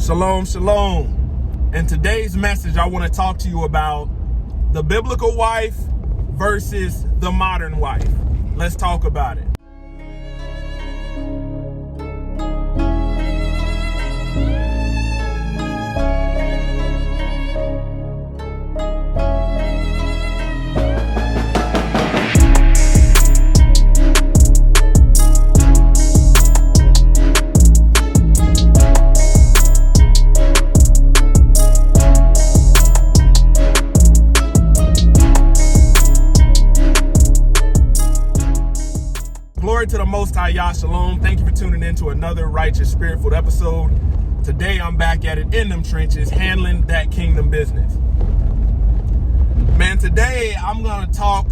Shalom, shalom. In today's message, I want to talk to you about the biblical wife versus the modern wife. Let's talk about it. Glory to the Most High, Yah Shalom. Thank you for tuning in to another Righteous Spirit-filled episode. Today, I'm back at it in them trenches, handling that kingdom business. Man, today, I'm going to talk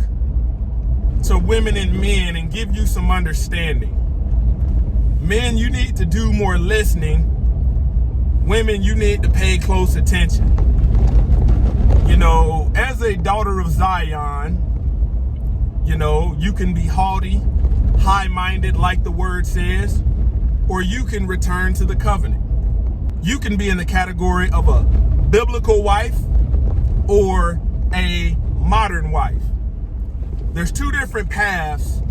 to women and men and give you some understanding. Men, you need to do more listening. Women, you need to pay close attention. You know, as a daughter of Zion, you know, you can be haughty, high-minded like the word says, or you can return to the covenant. You can be in the category of a biblical wife or a modern wife. There's two different paths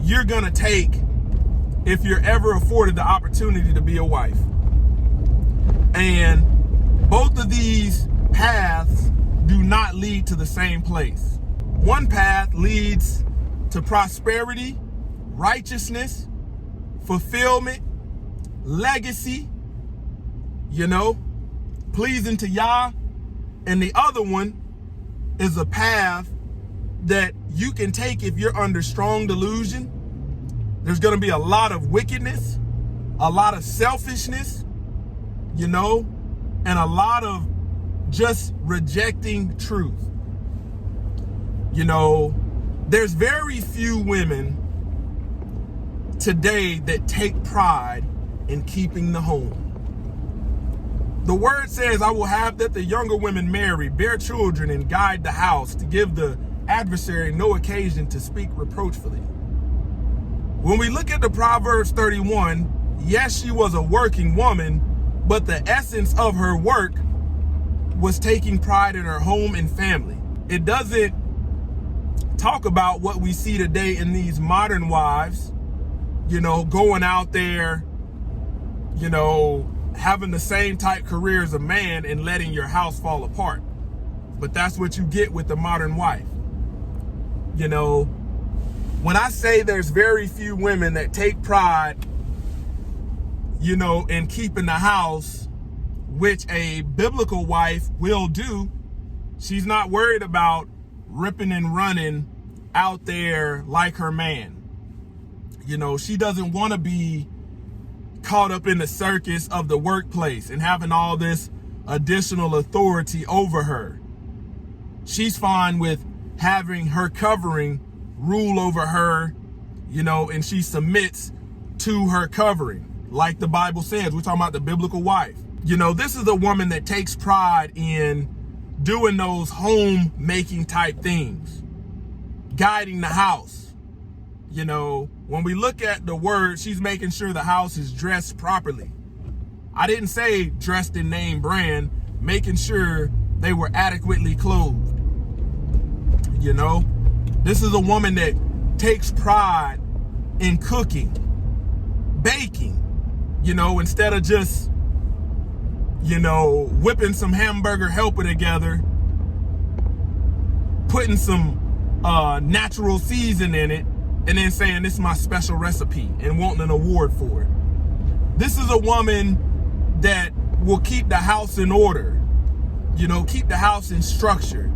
you're gonna take if you're ever afforded the opportunity to be a wife. And both of these paths do not lead to the same place. One path leads to prosperity, righteousness, fulfillment, legacy, you know, pleasing to Yah. And the other one is a path that you can take if you're under strong delusion. There's going to be a lot of wickedness, a lot of selfishness, you know, and a lot of just rejecting truth. You know, there's very few women today that take pride in keeping the home. The word says, I will have that the younger women marry, bear children, and guide the house, to give the adversary no occasion to speak reproachfully. When we look at the Proverbs 31, yes, she was a working woman, but the essence of her work was taking pride in her home and family. It doesn't talk about what we see today in these modern wives, you know, going out there, you know, having the same type career as a man and letting your house fall apart. But that's what you get with the modern wife. You know, when I say there's very few women that take pride, you know, in keeping the house, which a biblical wife will do, she's not worried about ripping and running out there like her man. You know, she doesn't want to be caught up in the circus of the workplace and having all this additional authority over her. She's fine with having her covering rule over her, you know, and she submits to her covering, like the Bible says. We're talking about the biblical wife. You know, this is a woman that takes pride in doing those homemaking type things, guiding the house. You know, when we look at the word, she's making sure the house is dressed properly. I didn't say dressed in name brand, making sure they were adequately clothed. You know, this is a woman that takes pride in cooking, baking, you know, instead of just, you know, whipping some hamburger helper together, putting some natural season in it, and then saying this is my special recipe and wanting an award for it. This is a woman that will keep the house in order, you know, keep the house in structure.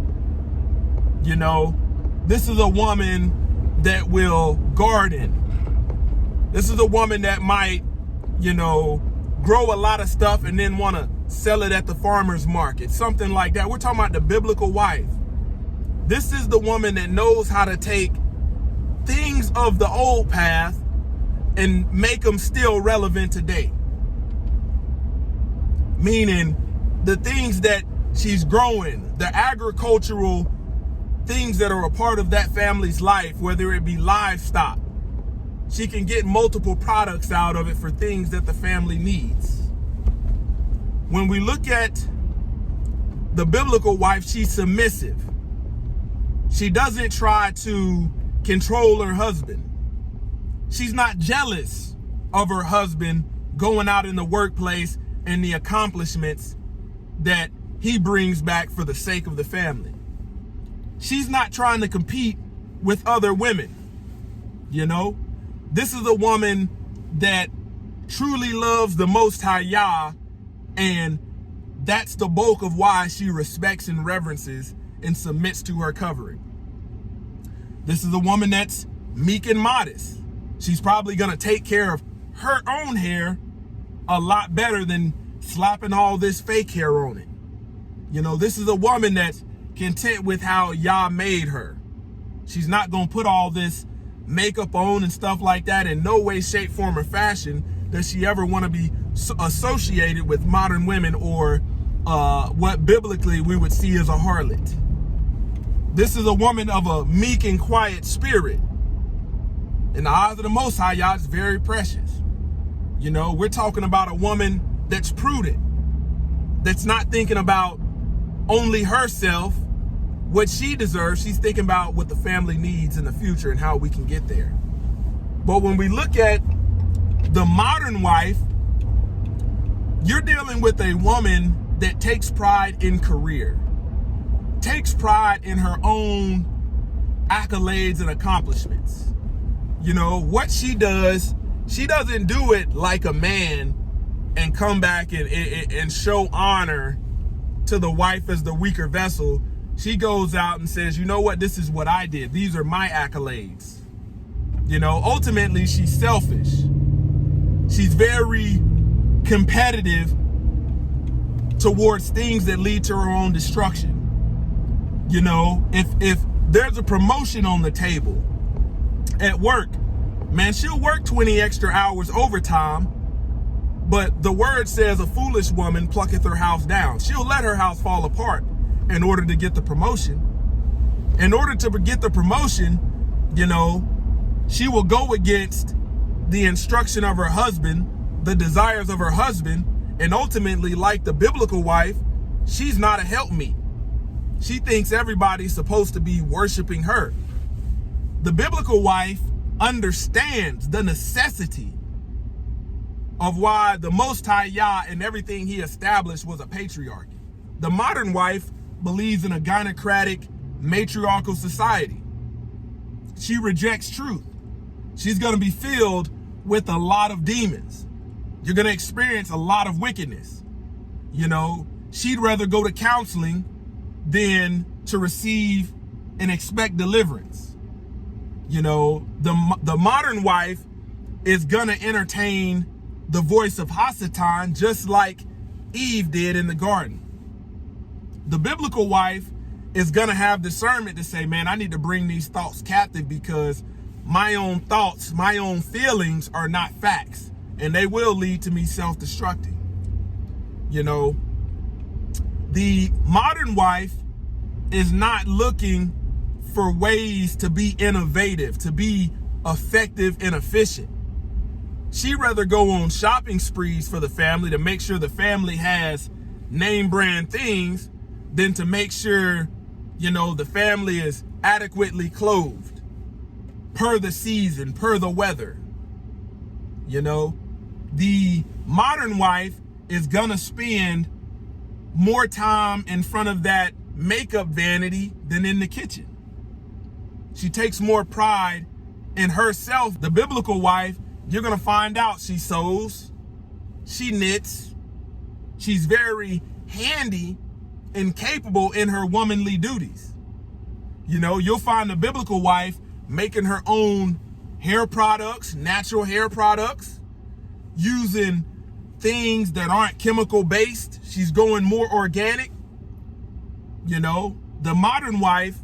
You know, this is a woman that will garden. This is a woman that might, you know, grow a lot of stuff and then want to sell it at the farmer's market, something like that. We're talking about the biblical wife. This is the woman that knows how to take things of the old path and make them still relevant today. Meaning the things that she's growing, the agricultural things that are a part of that family's life, whether it be livestock, She can get multiple products out of it for things that the family needs. When we look at the biblical wife, she's submissive. She doesn't try to control her husband. She's not jealous of her husband going out in the workplace and the accomplishments that he brings back for the sake of the family. She's not trying to compete with other women. You know, this is a woman that truly loves the Most High Yah, and that's the bulk of why she respects and reverences and submits to her covering. This is a woman that's meek and modest. She's probably going to take care of her own hair a lot better than slapping all this fake hair on it. You know, this is a woman that's content with how Yah made her. She's not going to put all this makeup on and stuff like that. In no way, shape, form, or fashion does she ever want to be associated with modern women or what biblically we would see as a harlot. This is a woman of a meek and quiet spirit. In the eyes of the Most High, Yah, it's very precious. You know, we're talking about a woman that's prudent, that's not thinking about only herself, what she deserves. She's thinking about what the family needs in the future and how we can get there. But when we look at the modern wife, you're dealing with a woman that takes pride in career, takes pride in her own accolades and accomplishments. You know, what she does, she doesn't do it like a man and come back and show honor to the wife as the weaker vessel. She goes out and says, you know what, this is what I did. These are my accolades. You know, ultimately, she's selfish. She's very competitive towards things that lead to her own destruction. You know, if there's a promotion on the table at work, man, she'll work 20 extra hours overtime, but the word says a foolish woman plucketh her house down. She'll let her house fall apart in order to get the promotion. In order to get the promotion, you know, she will go against the instruction of her husband, the desires of her husband, and ultimately, like the biblical wife, she's not a helpmeet. She thinks everybody's supposed to be worshiping her. The biblical wife understands the necessity of why the Most High Yah and everything he established was a patriarchy. The modern wife believes in a gynocratic, matriarchal society. She rejects truth. She's going to be filled with a lot of demons. You're going to experience a lot of wickedness. You know, she'd rather go to counseling than to receive and expect deliverance. You know, the modern wife is going to entertain the voice of Hasatan just like Eve did in the garden. The biblical wife is going to have discernment to say, man, I need to bring these thoughts captive because my own thoughts, my own feelings are not facts, and they will lead to me self-destructing. You know, the modern wife is not looking for ways to be innovative, to be effective and efficient. She'd rather go on shopping sprees for the family to make sure the family has name brand things than to make sure, you know, the family is adequately clothed per the season, per the weather. You know, the modern wife is gonna spend more time in front of that makeup vanity than in the kitchen. She takes more pride in herself. The biblical wife, you're gonna find out she sews, she knits, she's very handy and capable in her womanly duties. You know, you'll find the biblical wife making her own hair products, natural hair products, using things that aren't chemical based. She's going more organic. You know, the modern wife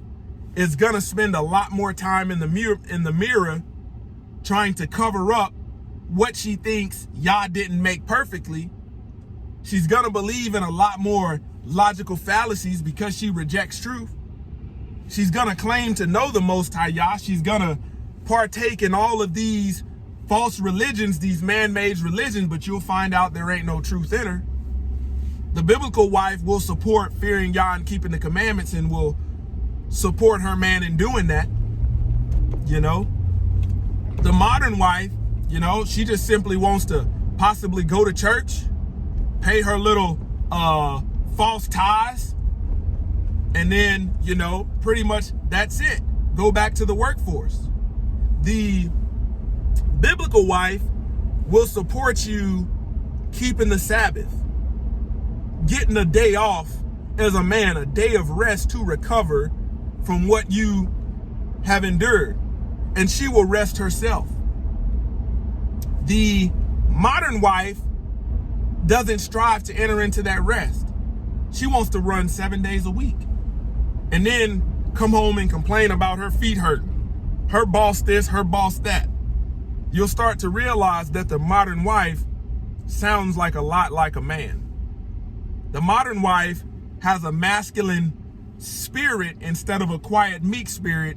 is gonna spend a lot more time in the mirror trying to cover up what she thinks Yah didn't make perfectly. She's gonna believe in a lot more logical fallacies because she rejects truth. She's gonna claim to know the Most High Yah. She's gonna partake in all of these false religions, these man-made religions, but you'll find out there ain't no truth in her. The biblical wife will support fearing Yah and keeping the commandments and will support her man in doing that. You know, the modern wife, you know, she just simply wants to possibly go to church, pay her little false tithes, and then, you know, pretty much that's it. Go back to the workforce. The biblical wife will support you keeping the Sabbath, getting a day off as a man, a day of rest to recover from what you have endured, and she will rest herself. The modern wife doesn't strive to enter into that rest. She wants to run 7 days a week and then come home and complain about her feet hurting, her boss this, her boss that. You'll start to realize that the modern wife sounds like a lot like a man. The modern wife has a masculine spirit instead of a quiet, meek spirit,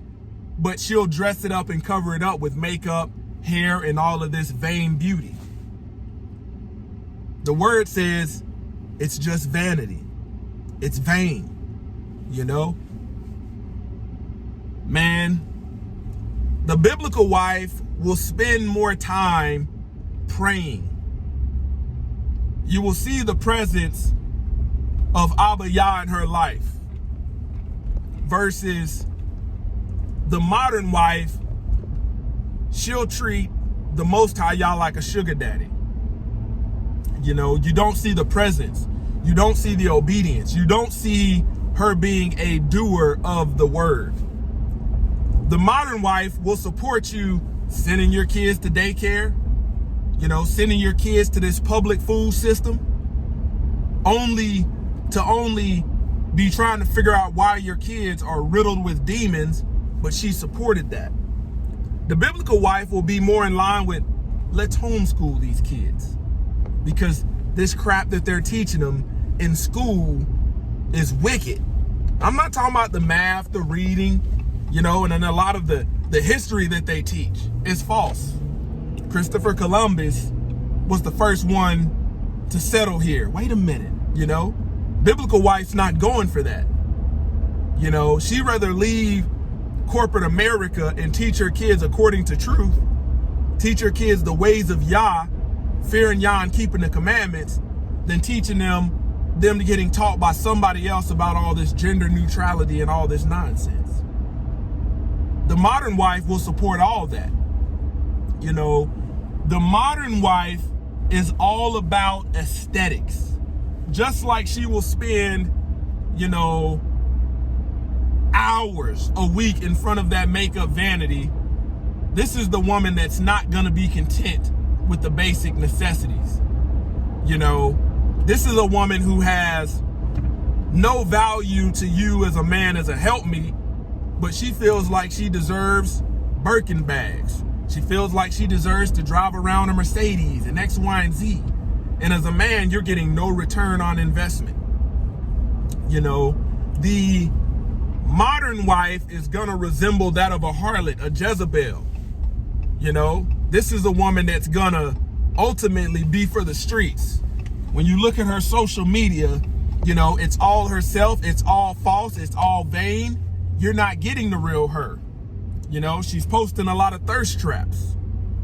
but she'll dress it up and cover it up with makeup, hair, and all of this vain beauty. The word says it's just vanity. It's vain, you know? Man, the biblical wife will spend more time praying. You will see the presence of Abba Yah in her life versus the modern wife. She'll treat the Most High Yah like a sugar daddy. You know, you don't see the presence. You don't see the obedience. You don't see her being a doer of the word. The modern wife will support you sending your kids to daycare, you know, sending your kids to this public food system, only to be trying to figure out why your kids are riddled with demons, but she supported that. The biblical wife will be more in line with, let's homeschool these kids, because this crap that they're teaching them in school is wicked. I'm not talking about the math, the reading, you know, and then a lot of the history that they teach is false. Christopher Columbus was the first one to settle here. Wait a minute, you know? Biblical wife's not going for that. You know, she'd rather leave corporate America and teach her kids according to truth, teach her kids the ways of Yah, fearing Yah and keeping the commandments, than teaching them getting taught by somebody else about all this gender neutrality and all this nonsense. The modern wife will support all that. You know, the modern wife is all about aesthetics. Just like she will spend, you know, hours a week in front of that makeup vanity, this is the woman that's not going to be content with the basic necessities. You know, this is a woman who has no value to you as a man, as a helpmeet, but she feels like she deserves Birkin bags. She feels like she deserves to drive around a Mercedes and X, Y, and Z. And as a man, you're getting no return on investment. You know, the modern wife is gonna resemble that of a harlot, a Jezebel. You know, this is a woman that's gonna ultimately be for the streets. When you look at her social media, you know, it's all herself, it's all false, it's all vain. You're not getting the real her. You know, she's posting a lot of thirst traps.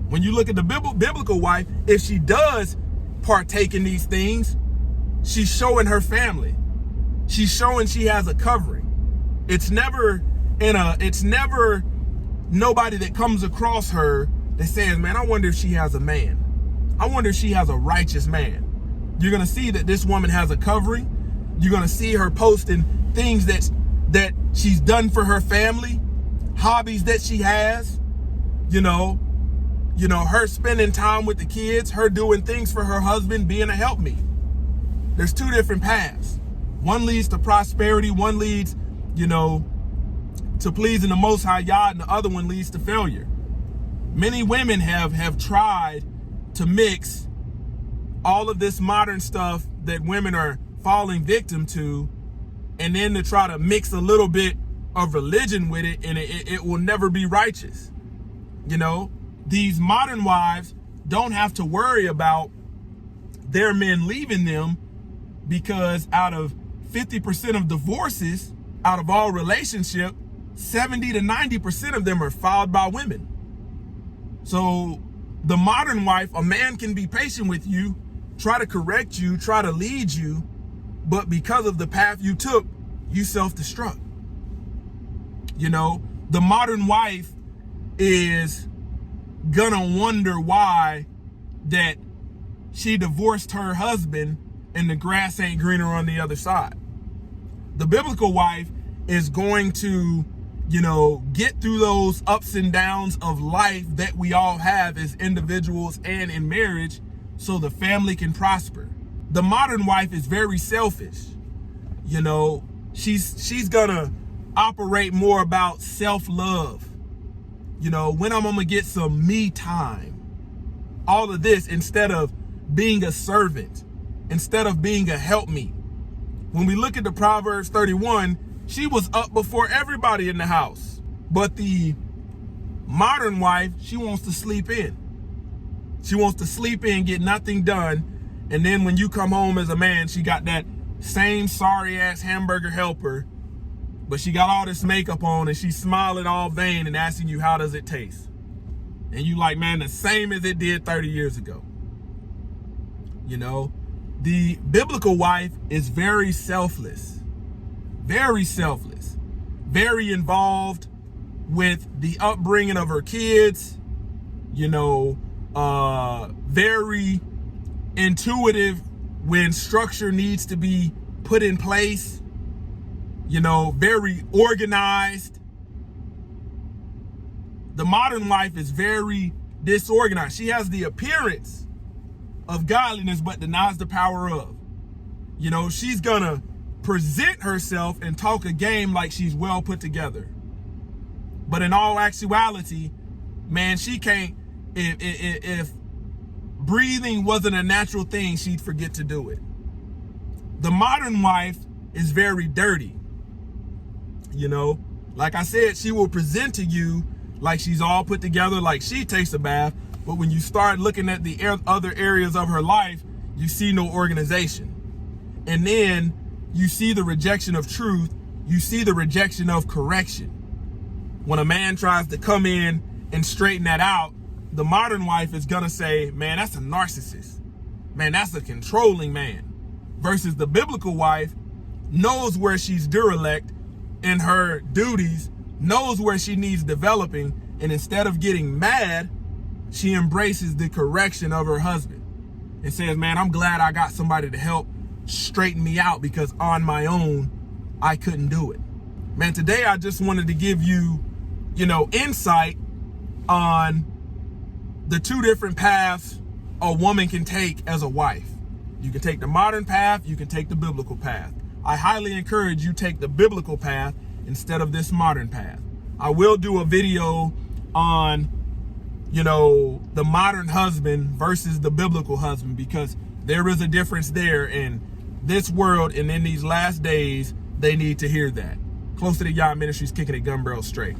When you look at the biblical wife, if she does partake in these things, she's showing her family. She's showing she has a covering. It's never nobody that comes across her that says, man, I wonder if she has a man. I wonder if she has a righteous man. You're going to see that this woman has a covering. You're going to see her posting things that she's done for her family, hobbies that she has, you know, her spending time with the kids, her doing things for her husband, being a helpmeet. There's two different paths. One leads to prosperity, one leads, you know, to pleasing the Most High Yah, and the other one leads to failure. Many women have tried to mix all of this modern stuff that women are falling victim to, and then to try to mix a little bit of religion with it, and it will never be righteous. You know, these modern wives don't have to worry about their men leaving them because out of 50% of divorces, out of all relationships, 70 to 90% of them are filed by women. So the modern wife, a man can be patient with you, try to correct you, try to lead you, but because of the path you took, you self-destruct. You know, the modern wife is gonna wonder why that she divorced her husband and the grass ain't greener on the other side. The biblical wife is going to, you know, get through those ups and downs of life that we all have as individuals and in marriage so the family can prosper. The modern wife is very selfish. You know, she's gonna operate more about self-love. You know, when I'm gonna get some me time. All of this instead of being a servant, instead of being a helpmeet. When we look at the Proverbs 31, she was up before everybody in the house. But the modern wife, she wants to sleep in. She wants to sleep in, get nothing done. And then when you come home as a man, she got that same sorry ass hamburger helper, but she got all this makeup on and she's smiling all vain and asking you, how does it taste? And you like, man, the same as it did 30 years ago. You know, the biblical wife is very selfless, very involved with the upbringing of her kids, you know, very intuitive when structure needs to be put in place, you know, very organized. The modern wife is very disorganized. She has the appearance of godliness, but denies the power of. You know, she's gonna present herself and talk a game like she's well put together. But in all actuality, man, she can't, if breathing wasn't a natural thing, she'd forget to do it. The modern wife is very dirty. You know, like I said, she will present to you like she's all put together, like she takes a bath. But when you start looking at the other areas of her life, you see no organization. And then you see the rejection of truth. You see the rejection of correction. When a man tries to come in and straighten that out, the modern wife is gonna say, man, that's a narcissist. Man, that's a controlling man. Versus the biblical wife knows where she's derelict in her duties, knows where she needs developing, and instead of getting mad, she embraces the correction of her husband and says, man, I'm glad I got somebody to help straighten me out because on my own, I couldn't do it. Man, today I just wanted to give you, you know, insight on the two different paths a woman can take as a wife. You can take the modern path, you can take the biblical path. I highly encourage you take the biblical path instead of this modern path. I will do a video on, you know, the modern husband versus the biblical husband, because there is a difference there in this world, and in these last days, they need to hear that. Close to the Yard Ministries, kicking it gun barrel straight.